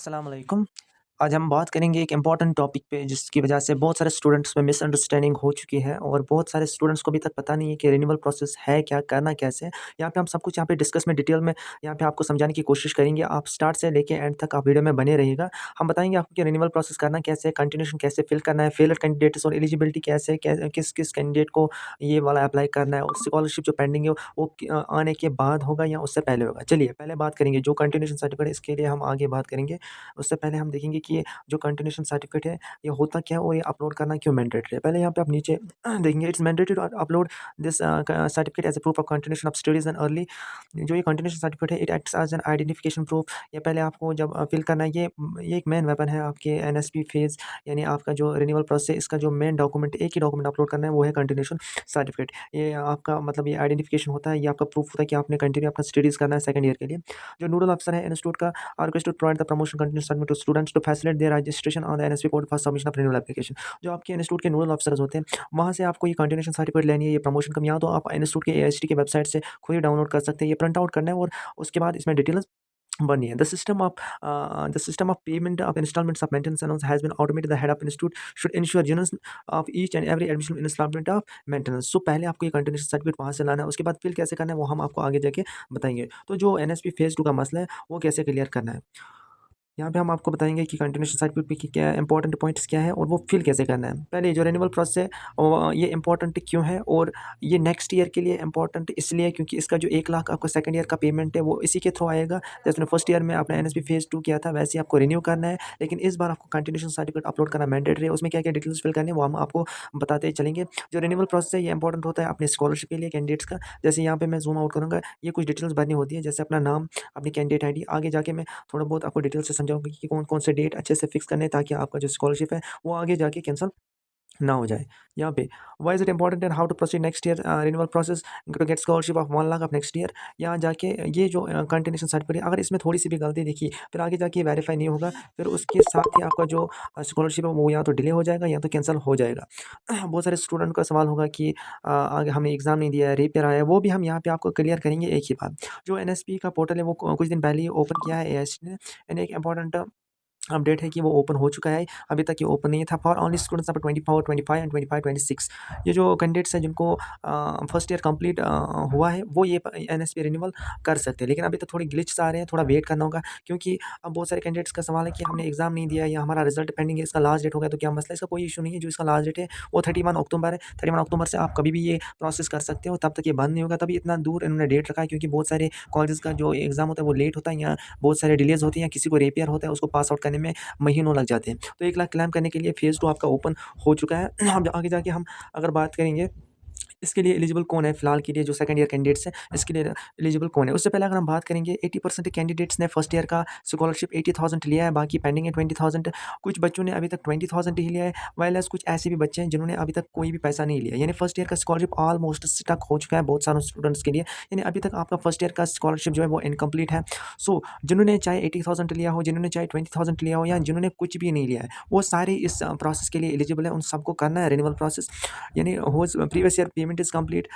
अस्सलाम वालेकुम। आज हम बात करेंगे एक इम्पॉर्टेंट टॉपिक पे जिसकी वजह से बहुत सारे स्टूडेंट्स में मिसअंडरस्टैंडिंग हो चुकी है और बहुत सारे स्टूडेंट्स को अभी तक पता नहीं है कि रिन्यूअल प्रोसेस है क्या, करना कैसे है। यहाँ पे हम सब कुछ यहाँ पे डिस्कस में डिटेल में यहाँ पे आपको समझाने की कोशिश करेंगे। आप स्टार्ट से लेके एंड तक आप वीडियो में बने रहिएगा। हम बताएँगे आपको कि रिन्यूअल प्रोसेस करना कैसे है, कंटिन्यूएशन कैसे फिल करना है, फेलियर कैंडिडेट्स और एलिजिबिलिटी कैसे है, किस-किस कैंडिडेट को ये वाला अप्लाई करना है और स्कॉलरशिप जो पेंडिंग है वो आने के बाद होगा या उससे पहले होगा। चलिए पहले बात करेंगे जो कंटिन्यूएशन सर्टिफिकेट है इसके लिए हम आगे बात करेंगे। उससे पहले हम देखेंगे कि ये जो कंटिन्यूएशन सर्टिफिकेट है, ये होता क्या है और ये अपलोड करना क्यों मैंडेटरी है? पहले यहाँ पे आप नीचे देखेंगे it's mandatory to upload this certificate as a proof of continuation of studies and early. जो ये कंटिन्यूएशन सर्टिफिकेट है, it acts as an identification proof. ये पहले आपको जब फिल करना है, ये एक मेन वेपन है आपके एनएसपी फेज़, यानी आपका जो रिन्यूअल प्रोसेस है, इसका जो मेन डॉक्यूमेंट एक ही डॉक्यूमेंट अपलोड करना है, वो है कंटिन्यूएशन सर्टिफिकेट। ये आपका मतलब ये आइडेंटिफिकेशन होता है, ये आपका प्रूफ होता है कि आपने कंटिन्यू अपना स्टडीज़ करना है सेकंड ईयर के लिए। जो नोडल अफसर है इंस्टीट्यूट का are requested to provide the promotion continuous submit to students to facilitate their registration on the NSP code for submission of renewal application। जो आपके इंस्टीट्यूट के नोडल ऑफिसर्स होते हैं, वहाँ से आपको ये कंटिन्यूएशन सर्टिफिकेट लेनी है, ये प्रमोशन कम या तो आप इंस्टीट्यूट के एआईसीटी की वेबसाइट से खुद ही डाउनलोड कर सकते हैं, ये प्रिंट आउट करना है और उसके बाद इसमें डिटेल्स भरनी है। The system of payment of installments of maintenance allowance has been automated. The head of institute should ensure genuineness of each and every additional installment of maintenance। So पहले आपको ये कंटिन्यूएशन सर्टिफिकेट वहाँ से लाना है, उसके बाद फिल कैसे करना है वो हम आपको आगे जाके बताएँगे। तो जो एनएसपी फेज़ 2 का मसला है, वो कैसे क्लियर करना है। यहाँ पे हम आपको बताएँगे कि कंटिन्यूएशन सर्टिफिकेट पे की क्या इंपॉर्टेंट पॉइंट्स क्या है और वो फिल कैसे करना है। पहले जो रिन्यूअल प्रोसेस है ये इंपॉर्टेंट क्यों है और ये नेक्स्ट ईयर के लिए इंपॉर्टेंट इसलिए क्योंकि इसका जो 1 लाख आपका सेकंड ईयर का पेमेंट है वो इसी के थ्रू आएगा। जैसे आपने फर्स्ट ईयर में आपने एनएसपी फेज़ 2 किया था वैसे ही आपको रिन्यू करना है। लेकिन इस बार आपको कंटिन्यूएशन सर्टिफिकेट अपलोड करना मैंडेटरी है। उसमें क्या-क्या डिटेल्स फिल करनी है वो हम आपको बताते चलेंगे। जो रिन्यूअल प्रोसेस है ये इंपॉर्टेंट होता है अपने स्कॉलरशिप के लिए कैंडिडेट्स का। जैसे यहाँ पे मैं ज़ूम आउट करूँगा, ये कुछ डिटेल्स भरनी होती है जैसे अपना नाम, अपनी कैंडिडेट आईडी। आगे जाके मैं थोड़ा बहुत आपको डिटेल से समझाऊँगा कि कौन-कौन से डेट अच्छे से फिक्स करने हैं ताकि आपका जो स्कॉलरशिप है वो आगे जाके कैंसल ना हो जाए। यहाँ पे why is it important and how to proceed next year renewal process to get scholarship of 1 lakh of next year. यहाँ जाके ये जो कंटिन्यूएशन सर्टिफिकेट अगर इसमें थोड़ी-सी भी गलती दिखी, फिर आगे जाके वेरीफाई नहीं होगा, फिर उसके साथ ही आपका जो स्कॉलरशिप है वो या तो डिले हो जाएगा या तो कैंसल हो जाएगा। बहुत सारे स्टूडेंट का सवाल होगा कि आगे हमने एग्ज़ाम नहीं दिया है, रीपेयर आया है, वो भी हम यहाँ पे आपको क्लियर करेंगे एक ही बात। जो एनएसपी का पोर्टल है वो कुछ दिन पहले ही ओपन किया है एआईसीटी ने, एंड एक इम्पोर्टेंट अपडेट है कि वो ओपन हो चुका है। अभी तक ये ओपन नहीं था for only students of 24, 25 and 25, 26। ये जो कैंडिडेट्स हैं जिनको फर्स्ट ईयर कंप्लीट हुआ है वो ये एनएसपी रिन्यूअल कर सकते हैं। लेकिन अभी तो थोड़ी ग्लिच आ रहे हैं, थोड़ा वेट करना होगा क्योंकि अब बहुत सारे कैंडिडेट्स का सवाल है कि हमने एग्ज़ाम नहीं दिया या हमारा रिजल्ट पेंडिंग है, इसका लास्ट डेट हो गया तो क्या मसला है? इसका कोई इश्यू नहीं है। जो इसका लास्ट डेट है वो 31 अक्टूबर है। 31 अक्टूबर से आप कभी भी ये प्रोसेस कर सकते हो, तब तक ये बंद नहीं होगा। तभी इतना दूर इन्होंने डेट रखा है क्योंकि बहुत सारे कॉलेजेस का जो एग्ज़ाम होता है वो लेट होता है या बहुत सारे डिलेज़ होती हैं, किसी को रीपेयर होता है उसको पास आउट करने में महीनों लग जाते हैं। तो 1 लाख क्लेम करने के लिए फेज़ 2 आपका ओपन हो चुका है। अब आगे जाके हम अगर बात करेंगे इसके लिए एलिजिबल कौन है फिलहाल के लिए जो सेकंड ईयर कैंडिडेट्स हैं, इसके लिए एलिजिबल कौन है? उससे पहले अगर हम बात करेंगे 80% कैंडिडेट्स ने फर्स्ट ईयर का स्कॉलरशिप 80,000 लिया है, बाकी पेंडिंग है 20,000। कुछ बच्चों ने अभी तक 20,000 ही लिया है, व्हाइल एज़ कुछ ऐसे भी बच्चे हैं जिन्होंने अभी तक कोई भी पैसा नहीं लिया। यानी फर्स्ट ईयर का स्कॉलरशिप ऑलमोस्ट स्टक हो चुका है बहुत सारे स्टूडेंट्स के लिए। यानी अभी तक आपका फर्स्ट ईयर का स्कॉलरशिप जो है वो इनकम्प्लीट है। सो जिन्होंने चाहे 80,000 लिया हो, जिन्होंने चाहे 20,000 लिया हो या जिन्होंने कुछ भी नहीं लिया है, वो सारे इस प्रोसेस के लिए एलिजिबल है। उन सबको करना है रिन्यूअल प्रोसेस। यानी whose previous year payment is complete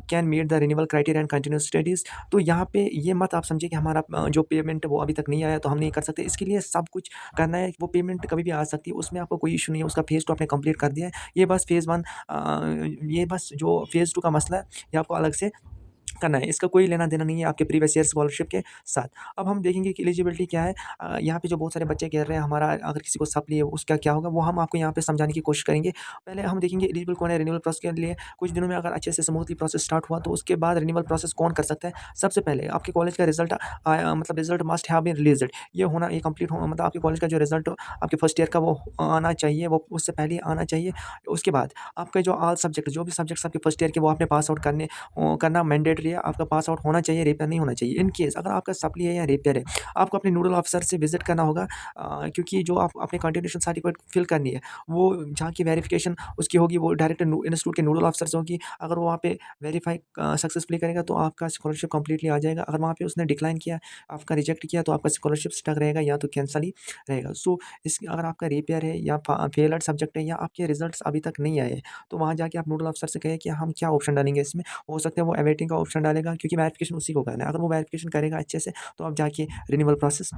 can meet the renewal criteria and continue studies. तो यहाँ पे ये मत आप समझिए कि हमारा जो पेमेंट वो अभी तक नहीं आया तो हम नहीं कर सकते। इसके लिए सब कुछ करना है, वो पेमेंट कभी भी आ सकती है, उसमें आपको कोई इश्यू नहीं है। उसका फेज़ 2 आपने कंप्लीट कर दिया है। ये बस फेज़ 1 ये बस जो फेज़ 2 का मसला है, ये आपको अलग से करना है। इसका कोई लेना-देना नहीं है आपके प्रीवियस ईयर स्कॉलरशिप के साथ। अब हम देखेंगे कि एलिजिबिलिटी क्या है। यहाँ पे जो बहुत सारे बच्चे कह रहे हैं हमारा अगर किसी को सप्ली है उसका क्या होगा, वो हम आपको यहाँ पे समझाने की कोशिश करेंगे। पहले हम देखेंगे एलिजिबल कौन है रिन्यूअल प्रोसेस के लिए। कुछ दिनों में अगर अच्छे से स्मूथली प्रोसेस स्टार्ट हुआ तो उसके बाद रिन्यूअल प्रोसेस कौन कर सकता है। सबसे पहले आपके कॉलेज का रिज़ल्ट आया, मतलब रिज़ल्ट मस्ट हैव बीन रिलीज़्ड। ये होना, ये कंप्लीट हो, मतलब आपके कॉलेज का जो रिज़ल्ट आपके फर्स्ट ईयर का वो आना चाहिए, वो उससे पहले ही आना चाहिए। उसके बाद आपके जो ऑल सब्जेक्ट, जो भी सब्जेक्ट्स आपके फर्स्ट ईयर के वो आपने पास आउट करना मैंडेटरी है। आपका पास आउट होना चाहिए, रिपेयर नहीं होना चाहिए। इन केस अगर आपका सप्ली है या रिपेयर है, आपको अपने नोडल ऑफिसर से विजिट करना होगा, क्योंकि जो आप अपने कंटिन्यूएशन सर्टिफिकेट फिल करनी है वो जहाँ की वेरिफिकेशन उसकी होगी वो डायरेक्ट इंस्टीट्यूट के नोडल ऑफिसर से होगी। अगर वो वहाँ पे वेरीफाई सक्सेसफुली करेगा तो आपका स्कॉलरशिप कंप्लीटली आ जाएगा। अगर वहाँ पे उसने डिक्लाइन किया, आपका रिजेक्ट किया, तो आपका स्कॉलरशिप स्टक रहेगा या तो कैंसल ही रहेगा। सो इस अगर आपका रिपेयर है या फेलड सब्जेक्ट है या आपके रिजल्ट्स अभी तक नहीं आए हैं, तो वहाँ जाके आप नोडल ऑफिसर से कहें कि हम क्या ऑप्शन डालेंगे इसमें। हो सकता है वो अवेटिंग का ऑप्शन ऑप्शन डालेगा, क्योंकि वेरिफिकेशन उसी को करना है। अगर वो वेरिफिकेशन करेगा अच्छे से, तो आप जाके रिन्यूअल प्रोसेस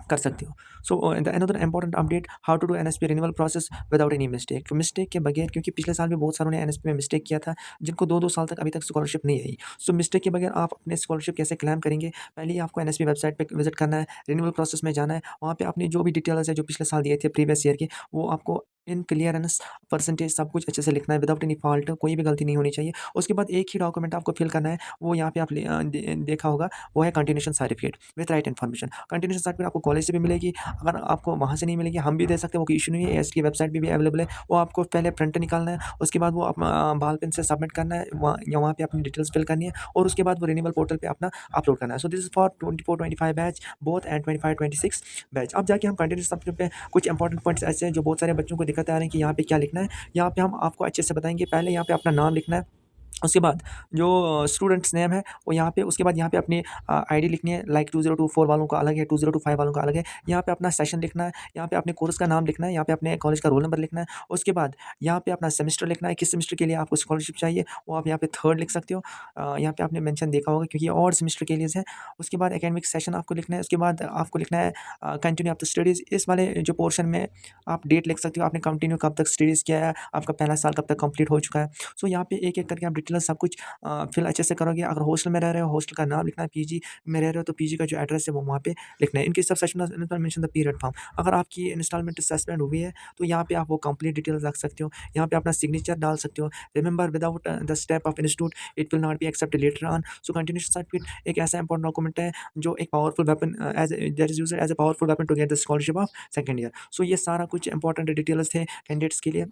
कर सकते हो। So another important update, how to do NSP renewal process without any mistake. Mistake के बगैर, क्योंकि पिछले साल भी बहुत सारों ने एनएसपी में मिस्टेक किया था, जिनको 2-2 साल तक अभी तक स्कॉलरशिप नहीं आई। सो मिस्टेक के बगैर आप अपने स्कॉलरशिप कैसे क्लेम करेंगे? पहले ही आपको एनएसपी वेबसाइट पे विजिट करना है, रिन्यूअल प्रोसेस में जाना है, वहाँ पे अपनी जो भी डिटेल्स है जो पिछले साल दिए थे प्रीवियस ईयर के, वो आपको इन क्लियरेंस परसेंटेज सब कुछ अच्छे से लिखना है विदाउट एनी फॉल्ट, कोई भी गलती नहीं होनी चाहिए। उसके बाद एक ही डॉक्यूमेंट आपको फिल करना है, वो यहाँ पे आप देखा होगा, वो है continuation certificate with right information. Continuation certificate आपको कॉलेज से भी मिलेगी, अगर आपको वहाँ से नहीं मिलेगी हम भी दे सकते हैं, वो कोई इशू नहीं है, एएस की वेबसाइट पे भी अवेलेबल है। वो आपको पहले प्रिंट निकालना है, उसके बाद वो अपना बॉल पेन से सबमिट करना है, वहाँ पे अपनी डिटेल्स फिल करनी है, और उसके बाद वो रिन्यूअल पोर्टल पे अपना अपलोड करना है। So this is for 24-25 batch both and 25-26 batch. अब जाके हम कंटिन्यूएशन सर्टिफिकेट पे कुछ इंपॉर्टेंट पॉइंट्स ऐसे हैं जो बहुत सारे बच्चों को दिक्कत आ रही है कि यहाँ पे क्या लिखना है। यहाँ पे हम आपको अच्छे से बताएंगे। पहले यहाँ पे अपना नाम लिखना है, उसके बाद जो स्टूडेंट्स नेम है वो यहाँ पे, उसके बाद यहाँ पे अपनी आईडी लिखनी है, लाइक 2024 वालों का अलग है, 2025 वालों का अलग है। यहाँ पे अपना सेशन लिखना है, यहाँ पे अपने कोर्स का नाम लिखना है, यहाँ पे अपने कॉलेज का रोल नंबर लिखना है। उसके बाद यहाँ पे अपना सेमेस्टर लिखना है, किस सेमेस्टर के लिए आपको स्कॉलरशिप चाहिए, वो आप यहाँ पे थर्ड लिख सकते हो। यहाँ पे आपने मेंशन देखा होगा, क्योंकि और सेमेस्टर के लिए है। उसके बाद एकेडमिक सेशन आपको लिखना है, उसके बाद आपको लिखना है कंटिन्यू ऑफ द स्टडीज़। इस वाले जो पोर्शन में आप डेट लिख सकते हो, आपने कंटिन्यू कब तक स्टडीज़ किया है, आपका पहला साल कब तक कंप्लीट हो चुका है। सो यहाँ पे एक एक करके आप डिटेल सब कुछ फिल अच्छे से करोगे। अगर हॉस्टल में रह रहे हो, हॉस्टल का नाम लिखना है, पीजी में रह रहे हो तो पीजी का जो एड्रेस है वो वहाँ पे लिखना है। इनके सब session mention the period form. अगर आपकी इंस्टॉलमेंट सस्पेंड हुई है तो यहाँ पे आप वो कंप्लीट डिटेल्स रख सकते हो, यहाँ पे अपना सिग्नेचर डाल सकते हो। Remember without the step of institute it will not be accepted later on. So continuation certificate एक ऐसा इंपॉर्टेंट डॉक्यूमेंट है जो एक powerful weapon as that is used as a powerful weapon to get the scholarship of second year. So ये सारा कुछ important details थे candidates के लिए,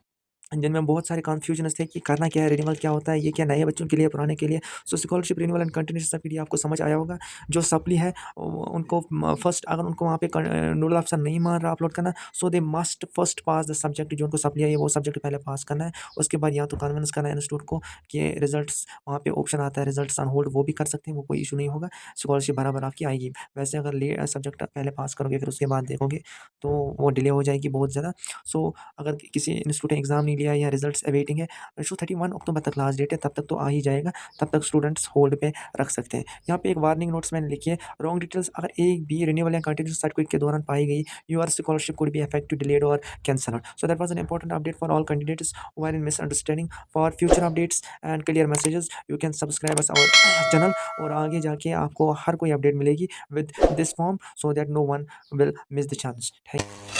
जिनमें बहुत सारे कन्फ्यूजन्स थे कि करना क्या है, रिन्यूअल क्या होता है, ये क्या नए बच्चों के लिए, पुराने के लिए। So scholarship renewal and continuation certificate आपको समझ आया होगा। जो सप्ली है उनको फर्स्ट, अगर उनको वहाँ पे नोडल ऑफिसर नहीं मान रहा अपलोड करना, so they must first pass the subject. जो उनको सप्ली है वो सब्जेक्ट पहले पास करना है। उसके बाद या तो कन्विंस करना है इंस्टीट्यूट को कि रिजल्ट्स, वहाँ पे ऑप्शन आता है रिजल्ट्स ऑन होल्ड, वो भी कर सकते हैं, वो कोई इशू नहीं होगा, स्कॉलरशिप बराबर आपकी आएगी। वैसे अगर सब्जेक्ट पहले पास करोगे फिर उसके बाद देखोगे तो वो डिले हो जाएगी बहुत ज़्यादा। सो अगर किसी इंस्टीट्यूट ने एग्ज़ाम नहीं लिया या रिजल्ट्स अवेटिंग है, सो 31 अक्टूबर तक लास्ट डेट है, तब तक तो आ ही जाएगा, तब तक स्टूडेंट्स होल्ड पे रख सकते हैं। यहाँ पे एक वार्निंग नोट्स मैंने लिखी है, रॉन्ग डिटेल्स अगर एक भी रिन्यूअल या कंटिन्यूएशन सर्टिफिकेट के दौरान पाई गई, your scholarship could be affected, delayed और cancelled. So that was an important update for all candidates who are in misunderstanding. For future updates and clear messages you can subscribe us our channel, और आगे जाके आपको हर कोई update मिलेगी with this form, so that no one will miss the chance. Thank